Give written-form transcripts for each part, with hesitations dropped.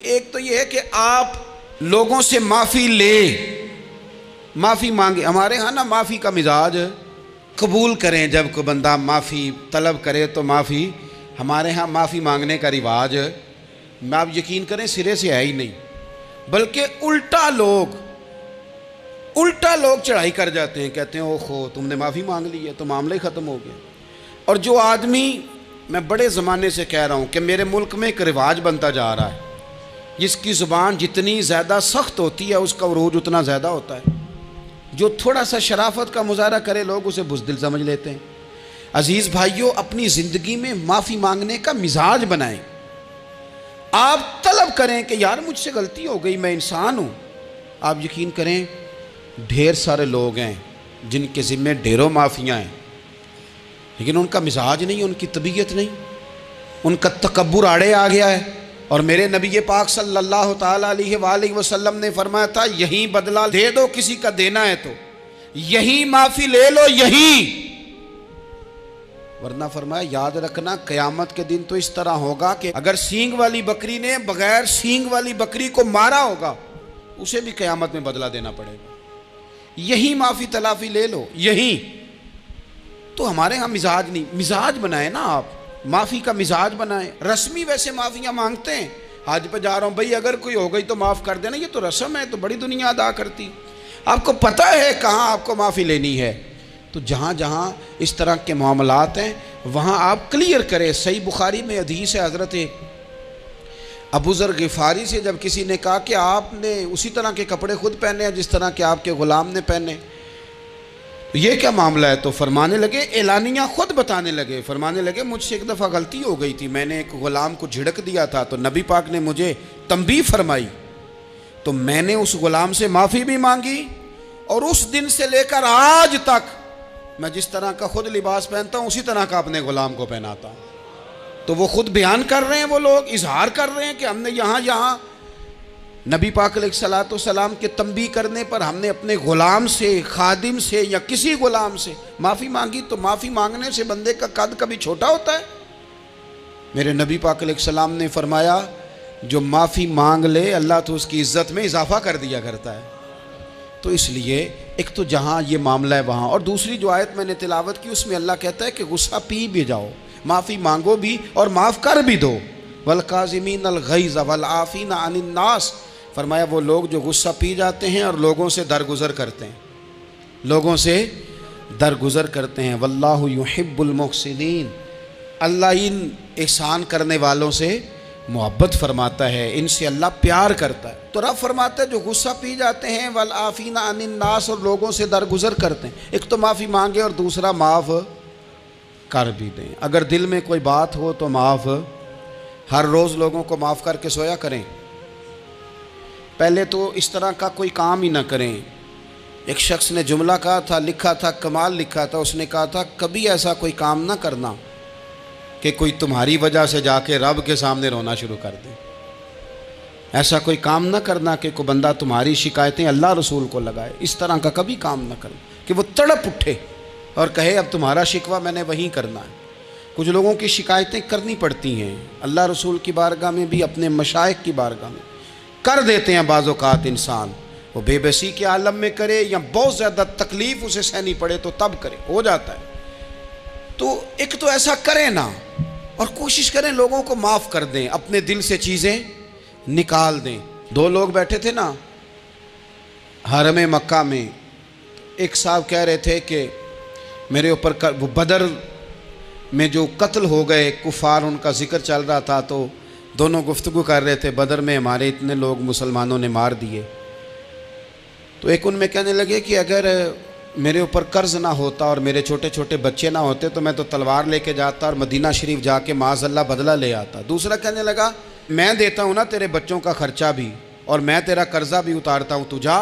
ایک تو یہ ہے کہ آپ لوگوں سے معافی لے، معافی مانگے. ہمارے ہاں نا معافی کا مزاج قبول کریں، جب کوئی بندہ معافی طلب کرے تو معافی. ہمارے ہاں معافی مانگنے کا رواج میں آپ یقین کریں سرے سے ہے ہی نہیں، بلکہ الٹا لوگ چڑھائی کر جاتے ہیں، کہتے ہیں اوہو تم نے معافی مانگ لی ہے تو معاملہ ہی ختم ہو گیا. اور جو آدمی، میں بڑے زمانے سے کہہ رہا ہوں کہ میرے ملک میں ایک رواج بنتا جا رہا ہے، جس کی زبان جتنی زیادہ سخت ہوتی ہے اس کا عروج اتنا زیادہ ہوتا ہے. جو تھوڑا سا شرافت کا مظاہرہ کرے لوگ اسے بزدل سمجھ لیتے ہیں. عزیز بھائیوں، اپنی زندگی میں معافی مانگنے کا مزاج بنائیں. آپ طلب کریں کہ یار مجھ سے غلطی ہو گئی، میں انسان ہوں. آپ یقین کریں ڈھیر سارے لوگ ہیں جن کے ذمہ ڈھیروں معافیاں ہیں، لیکن ان کا مزاج نہیں، ان کی طبیعت نہیں، ان کا تکبر آڑے آ گیا ہے. اور میرے نبی پاک صلی اللہ تعالیٰ علیہ وآلہ وسلم نے فرمایا تھا یہی بدلہ دے دو کسی کا دینا ہے تو یہی معافی لے لو، یہی. ورنہ فرمایا یاد رکھنا قیامت کے دن تو اس طرح ہوگا کہ اگر سینگ والی بکری نے بغیر سینگ والی بکری کو مارا ہوگا اسے بھی قیامت میں بدلہ دینا پڑے گا. یہی معافی تلافی لے لو، یہی. تو ہمارے ہاں مزاج نہیں. مزاج بنائیں نا، آپ معافی کا مزاج بنائیں. رسمی ویسے معافیاں مانگتے ہیں، حج پہ جا رہا ہوں بھائی اگر کوئی ہو گئی تو معاف کر دینا، یہ تو رسم ہے، تو بڑی دنیا ادا کرتی. آپ کو پتہ ہے کہاں آپ کو معافی لینی ہے. تو جہاں جہاں اس طرح کے معاملات ہیں وہاں آپ کلیئر کریں. صحیح بخاری میں حدیث ہے حضرت ابو ذر غفاری سے، جب کسی نے کہا کہ آپ نے اسی طرح کے کپڑے خود پہنے ہیں جس طرح کہ آپ کے غلام نے پہنے، یہ کیا معاملہ ہے؟ تو فرمانے لگے، اعلانیہ خود بتانے لگے، فرمانے لگے مجھ سے ایک دفعہ غلطی ہو گئی تھی، میں نے ایک غلام کو جھڑک دیا تھا تو نبی پاک نے مجھے تنبیہ فرمائی، تو میں نے اس غلام سے معافی بھی مانگی، اور اس دن سے لے کر آج تک میں جس طرح کا خود لباس پہنتا ہوں اسی طرح کا اپنے غلام کو پہناتا ہوں. تو وہ خود بیان کر رہے ہیں، وہ لوگ اظہار کر رہے ہیں کہ ہم نے یہاں نبی پاک علیہ الصلوۃ والسلام کے تنبیہ کرنے پر ہم نے اپنے غلام سے، خادم سے یا کسی غلام سے معافی مانگی. تو معافی مانگنے سے بندے کا قد کبھی چھوٹا ہوتا ہے؟ میرے نبی پاک علیہ السلام نے فرمایا جو معافی مانگ لے اللہ تو اس کی عزت میں اضافہ کر دیا کرتا ہے. تو اس لیے ایک تو جہاں یہ معاملہ ہے وہاں، اور دوسری جو آیت میں نے تلاوت کی اس میں اللہ کہتا ہے کہ غصہ پی بھی جاؤ، معافی مانگو بھی اور معاف کر بھی دو. والکاظمین الغیظ والعافین عن الناس، فرمایا وہ لوگ جو غصہ پی جاتے ہیں اور لوگوں سے درگزر کرتے ہیں، لوگوں سے درگزر کرتے ہیں. واللہ یحب المحسنین، اللہ ان احسان کرنے والوں سے محبت فرماتا ہے، ان سے اللہ پیار کرتا ہے. تو رب فرماتا ہے جو غصہ پی جاتے ہیں والعافین عن الناس، اور لوگوں سے درگزر کرتے ہیں. ایک تو معافی مانگے اور دوسرا معاف کر بھی دیں. اگر دل میں کوئی بات ہو تو معاف، ہر روز لوگوں کو معاف کر کے سویا کریں. پہلے تو اس طرح کا کوئی کام ہی نہ کریں. ایک شخص نے جملہ کہا تھا، لکھا تھا، کمال لکھا تھا، اس نے کہا تھا کبھی ایسا کوئی کام نہ کرنا کہ کوئی تمہاری وجہ سے جا کے رب کے سامنے رونا شروع کر دے. ایسا کوئی کام نہ کرنا کہ کوئی بندہ تمہاری شکایتیں اللہ رسول کو لگائے. اس طرح کا کبھی کام نہ کرنا کہ وہ تڑپ اٹھے اور کہے اب تمہارا شکوہ میں نے وہیں کرنا ہے. کچھ لوگوں کی شکایتیں کرنی پڑتی ہیں اللہ رسول کی بارگاہ میں بھی، اپنے مشائخ کی بارگاہ میں کر دیتے ہیں. بعض اوقات انسان وہ بے بسی کے عالم میں کرے یا بہت زیادہ تکلیف اسے سہنی پڑے تو تب کرے، ہو جاتا ہے. تو ایک تو ایسا کریں نا، اور کوشش کریں لوگوں کو معاف کر دیں، اپنے دل سے چیزیں نکال دیں. دو لوگ بیٹھے تھے نا حرم مکہ میں، ایک صاحب کہہ رہے تھے کہ میرے اوپر وہ بدر میں جو قتل ہو گئے کفار ان کا ذکر چل رہا تھا، تو دونوں گفتگو کر رہے تھے بدر میں ہمارے اتنے لوگ مسلمانوں نے مار دیے. تو ایک ان میں کہنے لگے کہ اگر میرے اوپر قرض نہ ہوتا اور میرے چھوٹے چھوٹے بچے نہ ہوتے تو میں تو تلوار لے کے جاتا اور مدینہ شریف جا کے معاذ اللہ بدلہ لے آتا. دوسرا کہنے لگا میں دیتا ہوں نا تیرے بچوں کا خرچہ بھی اور میں تیرا قرضہ بھی اتارتا ہوں، تو جا.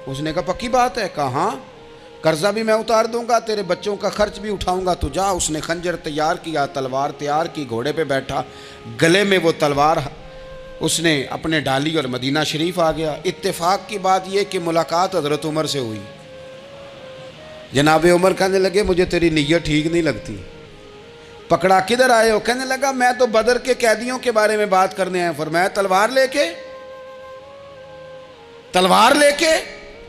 اس نے کہا پکی بات ہے؟ کہا ہاں، قرضہ بھی میں اتار دوں گا، تیرے بچوں کا خرچ بھی اٹھاؤں گا، تو جا. اس نے خنجر تیار کیا، تلوار تیار کی، گھوڑے پہ بیٹھا، گلے میں وہ تلوار اس نے اپنے ڈالی اور مدینہ شریف آ گیا. اتفاق کی بات یہ کہ ملاقات حضرت عمر سے ہوئی. جناب عمر کہنے لگے مجھے تیری نیت ٹھیک نہیں لگتی. پکڑا کدھر آئے ہو؟ کہنے لگا میں تو بدر کے قیدیوں کے بارے میں بات کرنے آیا. فرمایا تلوار لے کے؟ تلوار لے کے؟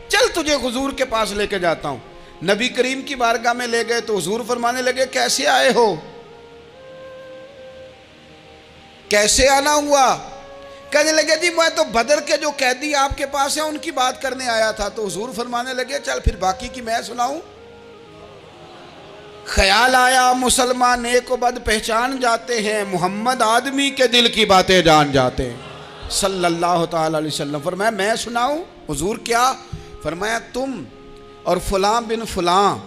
چل تجھے حضور کے پاس لے کے جاتا ہوں. نبی کریم کی بارگاہ میں لے گئے تو حضور فرمانے لگے کیسے آئے ہو؟ کیسے آنا ہوا؟ کہنے لگے جی میں تو بدر کے جو قیدی آپ کے پاس ہیں ان کی بات کرنے آیا تھا. تو حضور فرمانے لگے چل پھر باقی کی میں سناؤں. خیال آیا مسلمان نیک و بد پہچان جاتے ہیں، محمد آدمی کے دل کی باتیں جان جاتے ہیں صلی اللہ تعالی علیہ وسلم. فرمایا میں سناؤں؟ حضور کیا؟ فرمایا تم اور فلاں بن فلاں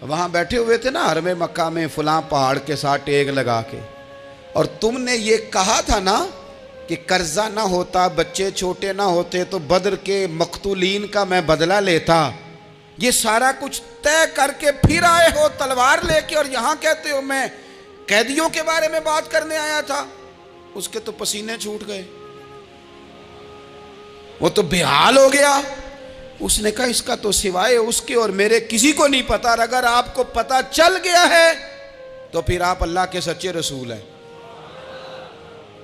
وہاں بیٹھے ہوئے تھے نا حرم مکہ میں فلاں پہاڑ کے ساتھ ٹیک لگا کے، اور تم نے یہ کہا تھا نا کہ قرضہ نہ ہوتا، بچے چھوٹے نہ ہوتے تو بدر کے مقتولین کا میں بدلہ لیتا. یہ سارا کچھ طے کر کے پھر آئے ہو تلوار لے کے، اور یہاں کہتے ہو میں قیدیوں کے بارے میں بات کرنے آیا تھا. اس کے تو پسینے چھوٹ گئے، وہ تو بے حال ہو گیا. اس نے کہا اس کا تو سوائے اس کے اور میرے کسی کو نہیں پتا، اور اگر آپ کو پتا چل گیا ہے تو پھر آپ اللہ کے سچے رسول ہیں.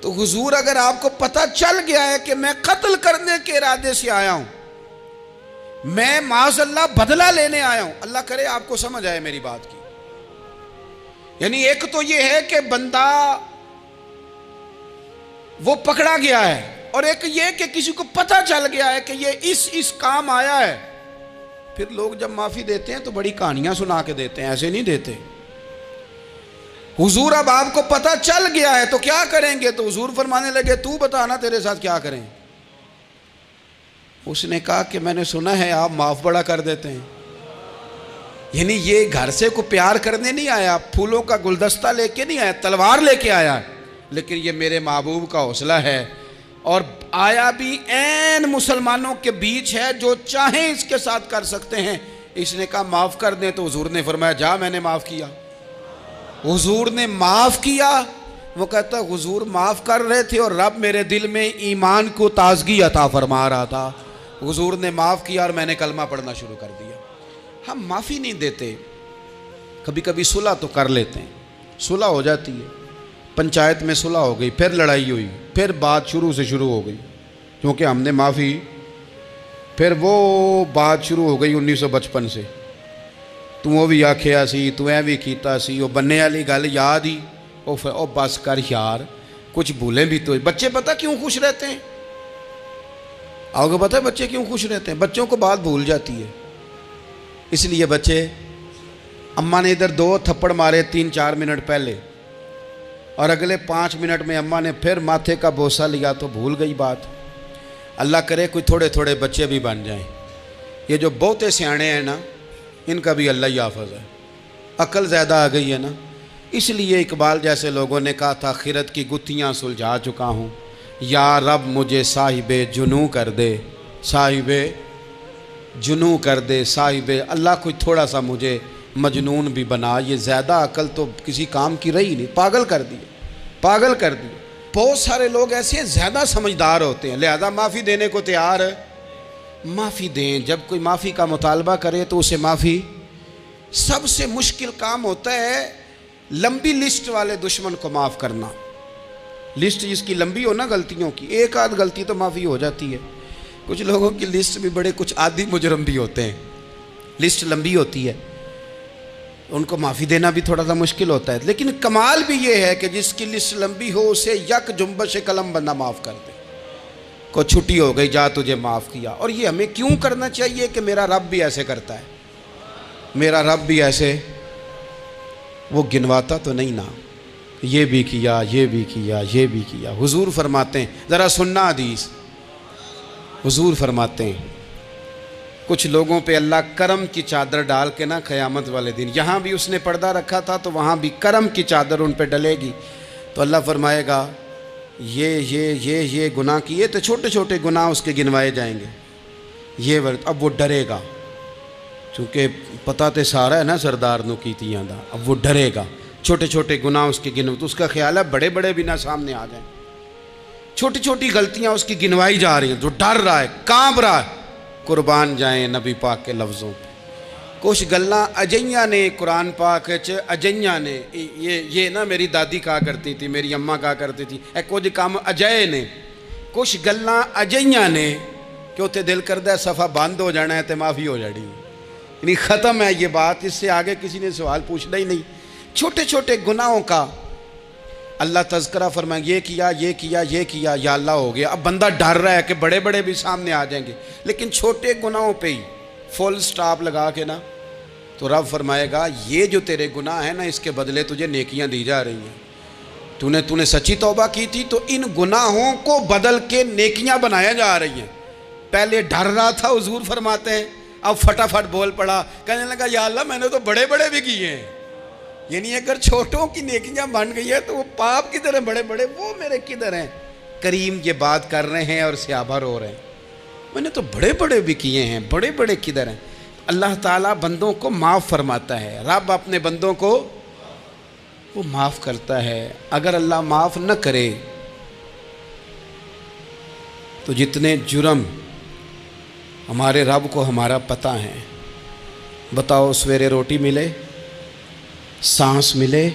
تو حضور اگر آپ کو پتا چل گیا ہے کہ میں قتل کرنے کے ارادے سے آیا ہوں، میں معاذ اللہ بدلہ لینے آیا ہوں، اللہ کرے آپ کو سمجھ آئے میری بات کی. یعنی ایک تو یہ ہے کہ بندہ وہ پکڑا گیا ہے، اور ایک یہ کہ کسی کو پتہ چل گیا ہے کہ یہ اس کام آیا ہے. پھر لوگ جب معافی دیتے ہیں تو بڑی کہانیاں سنا کے دیتے ہیں، ایسے نہیں دیتے. حضور اب آپ کو پتہ چل گیا ہے تو کیا کریں گے؟ تو حضور فرمانے لگے تو بتانا تیرے ساتھ کیا کریں. اس نے کہا کہ میں نے سنا ہے آپ معاف بڑا کر دیتے ہیں. یعنی یہ گھر سے کو پیار کرنے نہیں آیا، پھولوں کا گلدستہ لے کے نہیں آیا، تلوار لے کے آیا، لیکن یہ میرے محبوب کا حوصلہ ہے. اور آیا بھی عین مسلمانوں کے بیچ ہے، جو چاہیں اس کے ساتھ کر سکتے ہیں. اس نے کہا معاف کر دیں، تو حضور نے فرمایا جا میں نے معاف کیا. حضور نے معاف کیا. وہ کہتا حضور معاف کر رہے تھے اور رب میرے دل میں ایمان کو تازگی عطا فرما رہا تھا. حضور نے معاف کیا اور میں نے کلمہ پڑھنا شروع کر دیا. ہم معافی نہیں دیتے، کبھی کبھی صلح تو کر لیتے ہیں، صلح ہو جاتی ہے. پنچایت میں صلح ہو گئی، پھر لڑائی ہوئی، پھر بات شروع سے شروع ہو گئی کیونکہ ہم نے معافی، پھر وہ بات شروع ہو گئی 1955 سے. تو بھی آکھیا سی، تو اے بھی کیتا سی، وہ بننے والی گل یاد ہی، او بس کر یار، کچھ بھولیں بھی تو. بچے پتہ کیوں خوش رہتے ہیں؟ آپ کو پتہ ہے بچے کیوں خوش رہتے ہیں؟ بچوں کو بات بھول جاتی ہے. اس لیے بچے، اماں نے ادھر 2 تھپڑ مارے 3-4 منٹ پہلے، اور اگلے 5 منٹ میں اماں نے پھر ماتھے کا بوسہ لیا تو بھول گئی بات. اللہ کرے کوئی تھوڑے تھوڑے بچے بھی بن جائیں. یہ جو بہتے سیانے ہیں نا، ان کا بھی اللہ ہی حافظ ہے. عقل زیادہ آ گئی ہے نا. اس لیے اقبال جیسے لوگوں نے کہا تھا خرد کی گتھیاں سلجھا چکا ہوں، یا رب مجھے صاحب جنوں کر دے، صاحب جنوں کر دے، صاحب اللہ کوئی تھوڑا سا مجھے مجنون بھی بنا. یہ زیادہ عقل تو کسی کام کی رہی نہیں، پاگل کر دی، پاگل کر دی. بہت سارے لوگ ایسے ہیں زیادہ سمجھدار ہوتے ہیں، لہذا معافی دینے کو تیار ہے. معافی دیں. جب کوئی معافی کا مطالبہ کرے تو اسے معافی. سب سے مشکل کام ہوتا ہے لمبی لسٹ والے دشمن کو معاف کرنا. لسٹ جس کی لمبی ہو نا غلطیوں کی، ایک آدھ غلطی تو معافی ہو جاتی ہے. کچھ لوگوں کی لسٹ بھی بڑے کچھ عادی مجرم بھی ہوتے ہیں، لسٹ لمبی ہوتی ہے، ان کو معافی دینا بھی تھوڑا سا مشکل ہوتا ہے. لیکن کمال بھی یہ ہے کہ جس کی لسٹ لمبی ہو اسے یک جنبش قلم بندہ معاف کر دے. کو چھٹی ہو گئی، جا تجھے معاف کیا. اور یہ ہمیں کیوں کرنا چاہیے کہ میرا رب بھی ایسے کرتا ہے، میرا رب بھی ایسے، وہ گنواتا تو نہیں نا، یہ بھی کیا، یہ بھی کیا، یہ بھی کیا. حضور فرماتے ہیں، ذرا سننا حدیث. حضور فرماتے ہیں کچھ لوگوں پہ اللہ کرم کی چادر ڈال کے نا قیامت والے دن، یہاں بھی اس نے پردہ رکھا تھا تو وہاں بھی کرم کی چادر ان پہ ڈلے گی. تو اللہ فرمائے گا یہ گناہ کیے تو چھوٹے چھوٹے گناہ اس کے گنوائے جائیں گے. یہ اب وہ ڈرے گا، چونکہ پتہ تے سارا ہے نا سردار نو کیتیاں دا. اب وہ ڈرے گا، چھوٹے چھوٹے گناہ اس کے گنو، تو اس کا خیال ہے بڑے بڑے بھی نہ سامنے آ جائیں. چھوٹی چھوٹی غلطیاں اس کی گنوائی جا رہی ہیں، جو ڈر رہا ہے، کانپ رہا ہے. قربان جائیں نبی پاک کے لفظوں پہ، کچھ گلاں اجیاں نے قرآن پاک اجیاں نے، یہ نا میری دادی کہا کرتی تھی، میری اماں کہا کرتی تھی، اے کچھ کام اجائے نے، کچھ گلاں اجیاں نے کہ اتنے دل کردہ ہے صفحہ بند ہو جانا ہے تو معافی ہو جانی، یعنی ختم ہے یہ بات، اس سے آگے کسی نے سوال پوچھنا ہی نہیں۔ چھوٹے چھوٹے گناہوں کا اللہ تذکرہ فرمائیں، یہ کیا یہ کیا یہ کیا، یا اللہ ہو گیا۔ اب بندہ ڈر رہا ہے کہ بڑے بڑے بھی سامنے آ جائیں گے، لیکن چھوٹے گناہوں پہ ہی فل سٹاپ لگا کے نا تو رب فرمائے گا یہ جو تیرے گناہ ہیں نا اس کے بدلے تجھے نیکیاں دی جا رہی ہیں، تو نے سچی توبہ کی تھی تو ان گناہوں کو بدل کے نیکیاں بنایا جا رہی ہیں۔ پہلے ڈر رہا تھا، حضور فرماتے ہیں، اب فٹافٹ بول پڑا، کہنے لگا یا اللہ میں نے تو بڑے بڑے بھی کیے ہیں، یعنی اگر چھوٹوں کی نیکیاں بن گئی ہے تو وہ پاپ کدھر ہیں، بڑے بڑے وہ میرے کدھر ہیں۔ کریم یہ بات کر رہے ہیں اور صحابہ رو رہے ہیں، میں نے تو بڑے بڑے بھی کیے ہیں، بڑے بڑے کدھر ہیں۔ اللہ تعالیٰ بندوں کو معاف فرماتا ہے، رب اپنے بندوں کو وہ معاف کرتا ہے۔ اگر اللہ معاف نہ کرے تو جتنے جرم ہمارے رب کو ہمارا پتہ ہے، بتاؤ سویرے روٹی ملے، سانس ملے،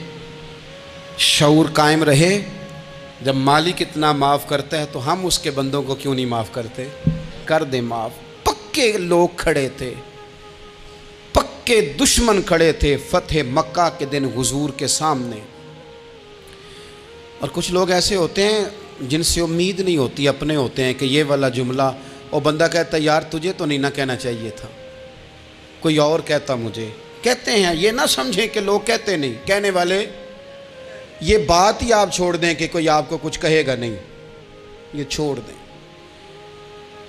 شعور قائم رہے، جب مالک اتنا معاف کرتا ہے تو ہم اس کے بندوں کو کیوں نہیں معاف کرتے؟ کر دیں معاف۔ پکے لوگ کھڑے تھے، پکے دشمن کھڑے تھے فتح مکہ کے دن حضور کے سامنے، اور کچھ لوگ ایسے ہوتے ہیں جن سے امید نہیں ہوتی، اپنے ہوتے ہیں کہ یہ والا جملہ، اور بندہ کہتا ہے یار تجھے تو نہیں نہ کہنا چاہیے تھا، کوئی اور کہتا مجھے، کہتے ہیں۔ یہ نہ سمجھیں کہ لوگ کہتے نہیں، کہنے والے، یہ بات ہی آپ چھوڑ دیں کہ کوئی آپ کو کچھ کہے گا نہیں، یہ چھوڑ دیں۔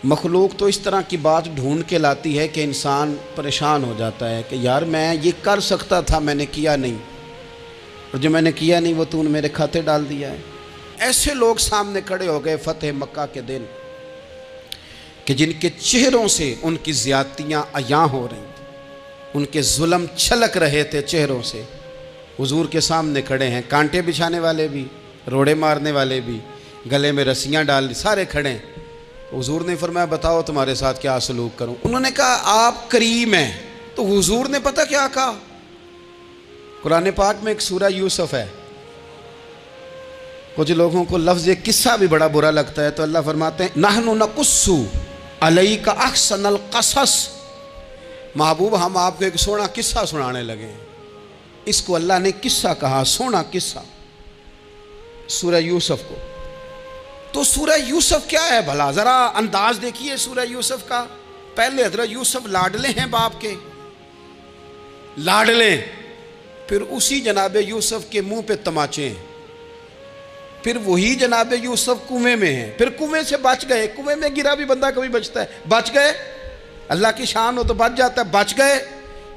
مخلوق تو اس طرح کی بات ڈھونڈ کے لاتی ہے کہ انسان پریشان ہو جاتا ہے کہ یار میں یہ کر سکتا تھا، میں نے کیا نہیں، اور جو میں نے کیا نہیں وہ تو نے میرے کھاتے ڈال دیا ہے۔ ایسے لوگ سامنے کھڑے ہو گئے فتح مکہ کے دن کہ جن کے چہروں سے ان کی زیادتیاں عیاں ہو رہی تھیں، ان کے ظلم چھلک رہے تھے چہروں سے، حضور کے سامنے کھڑے ہیں، کانٹے بچھانے والے بھی، روڑے مارنے والے بھی، گلے میں رسیاں ڈال سارے کھڑے ہیں۔ حضور نے فرمایا بتاؤ تمہارے ساتھ کیا سلوک کروں؟ انہوں نے کہا آپ کریم ہیں، تو حضور نے پتہ کیا کہا؟ قرآن پاک میں ایک سورہ یوسف ہے، کچھ لوگوں کو لفظ یہ قصہ بھی بڑا برا لگتا ہے، تو اللہ فرماتے ہیں نحن نقص علیک احسن القصص، محبوب ہم آپ کو ایک سونا قصہ سنانے لگے ہیں۔ اس کو اللہ نے قصہ کہا، سونا قصہ، سورہ یوسف کو۔ تو سورہ یوسف کیا ہے بھلا؟ ذرا انداز دیکھیے سورہ یوسف کا۔ پہلے حضرت یوسف لاڈلے ہیں باپ کے، لاڈلے، پھر اسی جناب یوسف کے منہ پہ تماچے ہیں، پھر وہی جناب یوسف کنویں میں ہیں، پھر کنویں سے بچ گئے، کنویں میں گرا بھی بندہ کبھی بچتا ہے، بچ گئے، اللہ کی شان ہو تو بچ جاتا ہے، بچ گئے۔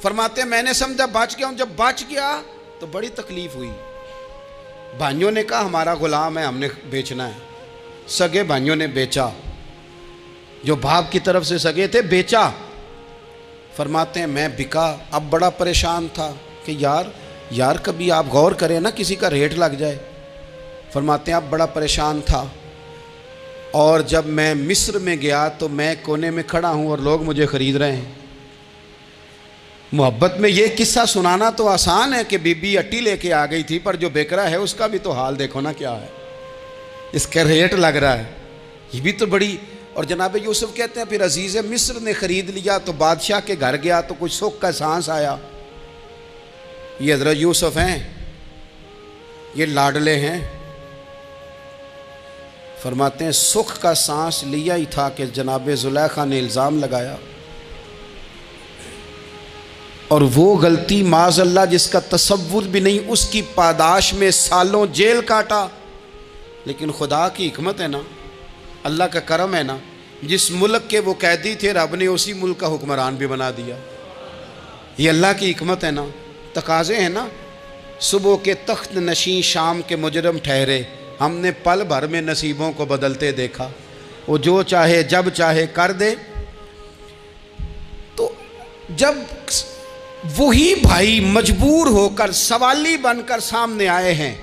فرماتے ہیں میں نے سمجھا بچ گیا ہوں، جب بچ گیا تو بڑی تکلیف ہوئی۔ بھائیوں نے کہا ہمارا غلام ہے، ہم نے بیچنا ہے، سگے بھائیوں نے بیچا، جو باپ کی طرف سے سگے تھے بیچا۔ فرماتے ہیں میں بکا، اب بڑا پریشان تھا کہ یار کبھی آپ غور کریں نا کسی کا ریٹ لگ جائے۔ فرماتے ہیں اب بڑا پریشان تھا، اور جب میں مصر میں گیا تو میں کونے میں کھڑا ہوں اور لوگ مجھے خرید رہے ہیں۔ محبت میں یہ قصہ سنانا تو آسان ہے کہ بی بی اٹی لے کے آ گئی تھی، پر جو بیکرا ہے اس کا بھی تو حال دیکھو نا کیا ہے، اس کا ریٹ لگ رہا ہے، یہ بھی تو بڑی۔ اور جناب یوسف کہتے ہیں پھر عزیز مصر نے خرید لیا تو بادشاہ کے گھر گیا تو کچھ سکھ کا سانس آیا۔ یہ حضرت یوسف ہیں، یہ لاڈلے ہیں۔ فرماتے ہیں سکھ کا سانس لیا ہی تھا کہ جناب زلیخا نے الزام لگایا، اور وہ غلطی معاذ اللہ جس کا تصور بھی نہیں، اس کی پاداش میں سالوں جیل کاٹا۔ لیکن خدا کی حکمت ہے نا، اللہ کا کرم ہے نا، جس ملک کے وہ قیدی تھے رب نے اسی ملک کا حکمران بھی بنا دیا۔ یہ اللہ کی حکمت ہے نا، تقاضے ہیں نا۔ صبح کے تخت نشین شام کے مجرم ٹھہرے، ہم نے پل بھر میں نصیبوں کو بدلتے دیکھا، وہ جو چاہے جب چاہے کر دے۔ تو جب وہی بھائی مجبور ہو کر سوالی بن کر سامنے آئے ہیں،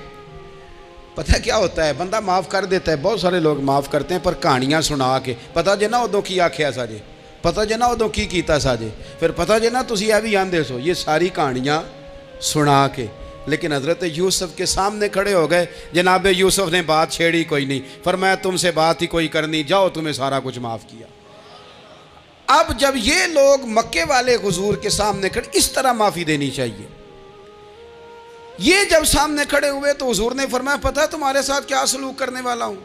پتہ کیا ہوتا ہے، بندہ معاف کر دیتا ہے، بہت سارے لوگ معاف کرتے ہیں پر کہانیاں سنا کے، پتہ جے نا ادوں کی آکھیا سا جے، پتہ جنا ادو کی کیتا ساجے، پھر پتہ جنا تسی اے بھی آندے سو، یہ ساری کہانیاں سنا کے۔ لیکن حضرت یوسف کے سامنے کھڑے ہو گئے، جناب یوسف نے بات چھیڑی کوئی نہیں، فرمایا تم سے بات ہی کوئی کرنی، جاؤ تمہیں سارا کچھ معاف کیا۔ اب جب یہ لوگ مکے والے حضور کے سامنے کھڑے، اس طرح معافی دینی چاہیے۔ یہ جب سامنے کھڑے ہوئے تو حضور نے فرمایا پتہ تمہارے ساتھ کیا سلوک کرنے والا ہوں؟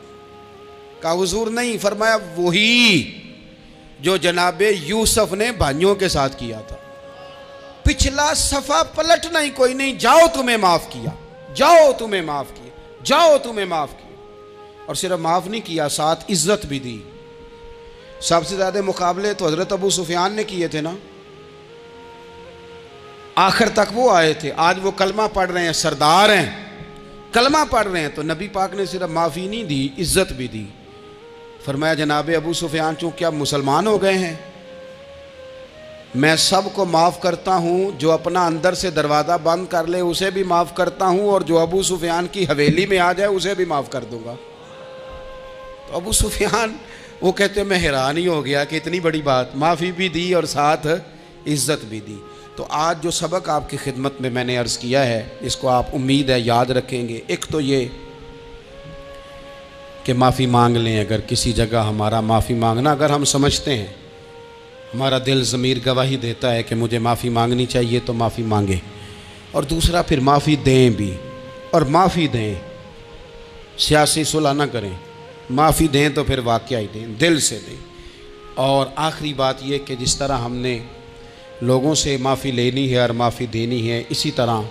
کہا حضور نہیں، فرمایا وہی جو جناب یوسف نے بھائیوں کے ساتھ کیا تھا، پچھلا صفحہ پلٹنا ہی کوئی نہیں، جاؤ تمہیں معاف کیا، جاؤ تمہیں معاف کیا، جاؤ تمہیں معاف کیا۔ اور صرف معاف نہیں کیا، ساتھ عزت بھی دی۔ سب سے زیادہ مقابلے تو حضرت ابو سفیان نے کیے تھے نا، آخر تک وہ آئے تھے، آج وہ کلمہ پڑھ رہے ہیں، سردار ہیں، کلمہ پڑھ رہے ہیں، تو نبی پاک نے صرف معافی نہیں دی، عزت بھی دی۔ فرمایا جناب ابو سفیان چونکہ اب مسلمان ہو گئے ہیں، میں سب کو معاف کرتا ہوں، جو اپنا اندر سے دروازہ بند کر لے اسے بھی معاف کرتا ہوں، اور جو ابو سفیان کی حویلی میں آ جائے اسے بھی معاف کر دوں گا۔ تو ابو سفیان وہ کہتے ہیں میں حیران ہی ہو گیا کہ اتنی بڑی بات، معافی بھی دی اور ساتھ عزت بھی دی۔ تو آج جو سبق آپ کی خدمت میں میں نے عرض کیا ہے، اس کو آپ امید ہے یاد رکھیں گے۔ ایک تو یہ کہ معافی مانگ لیں، اگر کسی جگہ ہمارا معافی مانگنا اگر ہم سمجھتے ہیں، ہمارا دل ضمیر گواہی دیتا ہے کہ مجھے معافی مانگنی چاہیے تو معافی مانگیں۔ اور دوسرا پھر معافی دیں بھی، اور معافی دیں، سیاسی صلح نہ کریں، معافی دیں تو پھر واقعہ ہی دیں، دل سے دیں۔ اور آخری بات یہ کہ جس طرح ہم نے لوگوں سے معافی لینی ہے اور معافی دینی ہے، اسی طرح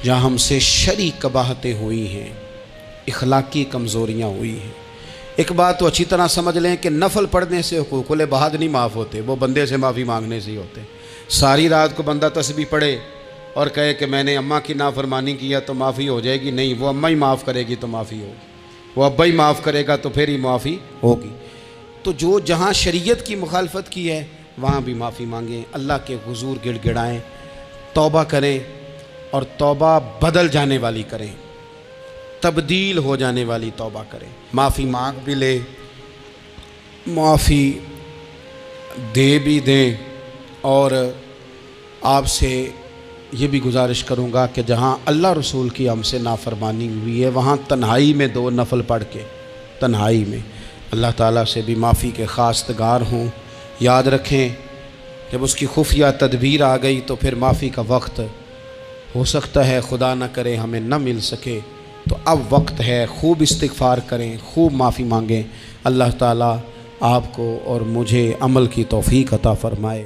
جہاں ہم سے شرعی قباحتیں ہوئی ہیں، اخلاقی کمزوریاں ہوئی ہیں، ایک بات تو اچھی طرح سمجھ لیں کہ نفل پڑھنے سے حقوق العباد نہیں معاف ہوتے، وہ بندے سے معافی مانگنے سے ہی ہوتے۔ ساری رات کو بندہ تسبیح پڑھے اور کہے کہ میں نے اماں کی نافرمانی کیا تو معافی ہو جائے گی، نہیں، وہ اماں ہی معاف کرے گی تو معافی ہوگی، وہ ابا ہی معاف کرے گا تو پھر ہی معافی ہوگی۔ تو جو جہاں شریعت کی مخالفت کی ہے وہاں بھی معافی مانگیں، اللہ کے حضور گڑ گڑائیں، توبہ کریں، اور توبہ بدل جانے والی کریں، تبدیل ہو جانے والی توبہ کریں۔ معافی مانگ بھی لے، معافی دے بھی دیں، اور آپ سے یہ بھی گزارش کروں گا کہ جہاں اللہ رسول کی ہم سے نافرمانی ہوئی ہے وہاں تنہائی میں 2 نفل پڑھ کے، تنہائی میں اللہ تعالیٰ سے بھی معافی کے خواستگار ہوں۔ یاد رکھیں جب اس کی خفیہ تدبیر آ گئی تو پھر معافی کا وقت ہو سکتا ہے خدا نہ کرے ہمیں نہ مل سکے، تو اب وقت ہے، خوب استغفار کریں، خوب معافی مانگیں۔ اللہ تعالیٰ آپ کو اور مجھے عمل کی توفیق عطا فرمائے۔